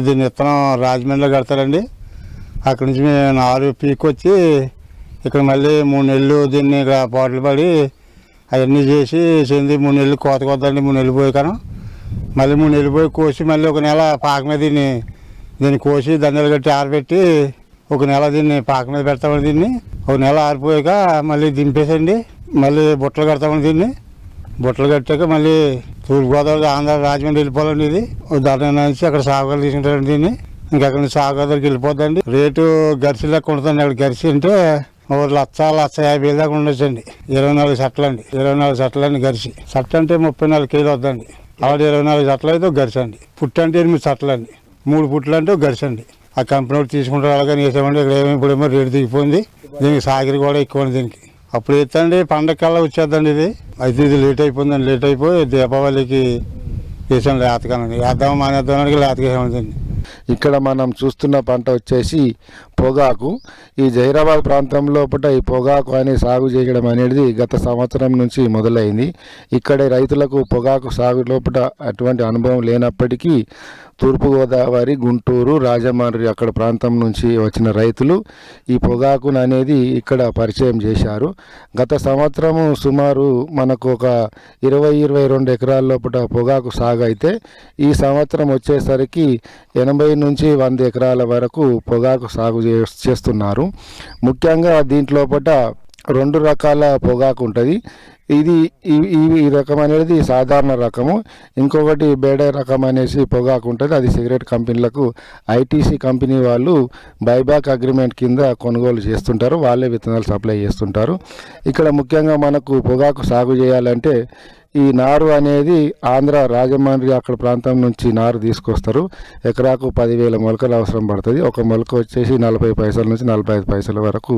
దీన్ని విత్తనం రాజమండ్రిలో కడతారండి. అక్కడి నుంచి మేము నారు పీక్కొచ్చి ఇక్కడ మళ్ళీ 3 నెలలు దీన్ని ఇక్కడ పాటలు పడి అవన్నీ చేసి చెంది 3 నెలలు కోత కొద్దండి. 3 నెలలు పోయి కానీ మళ్ళీ 3 నెలలు పోయి కోసి మళ్ళీ ఒక నెల పాక మీద దీన్ని కోసి దండలు కట్టి ఆరబెట్టి ఒక నెల దీన్ని పాక మీద పెడతామని దీన్ని ఒక నెల ఆరిపోయాక మళ్ళీ దింపేసండి మళ్ళీ బుట్టలు కడతామని దీన్ని బుట్టలు కట్టాక మళ్ళీ తూర్పుగోదావరి ఆంధ్ర రాజమండ్రి వెళ్ళిపోవాలండి. ఇది దాని నుంచి అక్కడ సాగులు తీసుకుంటారండి దీన్ని. ఇంకక్కడ నుంచి సాగుదారికి వెళ్ళిపోద్దండి. రేటు గరిసి లెక్క ఉంటుందండి. అక్కడ గరిసి అంటే 1,50,000 దాకా ఉండొచ్చండి. 24 సెట్లు అండి. 24 సెట్లు అండి గరిసి. సెట్ అంటే 34 కేజీలు వద్దండి. అలాంటి 24 సెట్లు అయితే గరిసి అండి. పుట్టు అంటే 8 సెట్లు అండి. 3 పుట్లు అంటే గరిసి అండి. ఆ కంపెనీ వాళ్ళు తీసుకుంటారు. అలాగని వేసామండి. ఇక్కడ ఇప్పుడేమో రేటు దిగిపోయింది. దీనికి సాగిరి కూడా ఎక్కువ దీనికి. అప్పుడు ఎత్తండి పండగ కల్లా వచ్చేద్దండి. ఇది అయితే ఇది లేట్ అయిపోయిందండి. లేట్ అయిపోయి దీపావళికి వేసాం లేతకానండి. వేద్దాం మానేద్దాం లేతకేసామండి. ఇక్కడ మనం చూస్తున్న పంట వచ్చేసి పొగాకు. ఈ జహీరాబాద్ ప్రాంతం లోపల ఈ పొగాకు అని సాగు చేయడం అనేది గత సంవత్సరం నుంచి మొదలైంది. ఇక్కడ రైతులకు పొగాకు సాగు లోపల అటువంటి అనుభవం లేనప్పటికీ తూర్పుగోదావరి, గుంటూరు, రాజమండ్రి అక్కడ ప్రాంతం నుంచి వచ్చిన రైతులు ఈ పొగాకును అనేది ఇక్కడ పరిచయం చేశారు. గత సంవత్సరము సుమారు మనకు ఒక 20-22 ఎకరాల లోపల పొగాకు సాగు అయితే ఈ సంవత్సరం వచ్చేసరికి 80 నుంచి 100 ఎకరాల వరకు పొగాకు సాగు చేస్తున్నారు. ముఖ్యంగా దీంట్లోపట 2 రకాల పొగాకు ఉంటుంది. ఈ రకం అనేది సాధారణ రకము. ఇంకొకటి బేడే రకం అనేసి పొగాకు ఉంటుంది. అది సిగరెట్ కంపెనీలకు ఐటీసీ కంపెనీ వాళ్ళు బైబ్యాక్ అగ్రిమెంట్ కింద కొనుగోలు చేస్తుంటారు. వాళ్ళే విత్తనాలు సప్లై చేస్తుంటారు. ఇక్కడ ముఖ్యంగా మనకు పొగాకు సాగు చేయాలంటే ఈ నారు అనేది ఆంధ్ర రాజమండ్రి అక్కడ ప్రాంతం నుంచి నారు తీసుకొస్తారు. ఎకరాకు 10,000 మొలకలు అవసరం పడుతుంది. ఒక మొలక వచ్చేసి 40 పైసల నుంచి 45 పైసల వరకు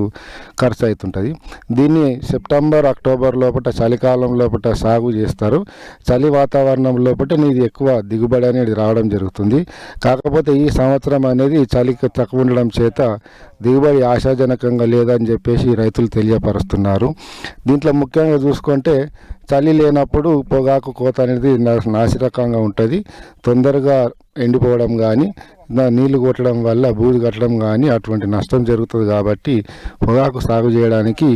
ఖర్చు అవుతుంటుంది. దీన్ని సెప్టెంబర్, అక్టోబర్ లోపల చలికాలం లోపల సాగు చేస్తారు. చలి వాతావరణం లోపల ఇది ఎక్కువ దిగుబడి అనేది రావడం జరుగుతుంది. కాకపోతే ఈ సంవత్సరం అనేది చలికి తక్కువ ఉండడం చేత దిగుబడి ఆశాజనకంగా లేదని చెప్పేసి రైతులు తెలియపరుస్తున్నారు. దీంట్లో ముఖ్యంగా చూసుకుంటే చలి లేనప్పుడు పొగాకు కోత అనేది నాసిరకంగా ఉంటుంది. తొందరగా ఎండిపోవడం కానీ నీళ్లు కొట్టడం వల్ల బూజు కట్టడం కానీ అటువంటి నష్టం జరుగుతుంది. కాబట్టి పొగాకు సాగు చేయడానికి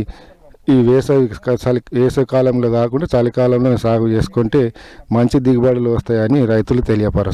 ఈ వేసవి కాలంలో కాకుండా చలికాలంలో సాగు చేసుకుంటే మంచి దిగుబడులు వస్తాయని రైతులు తెలియపరుస్తారు.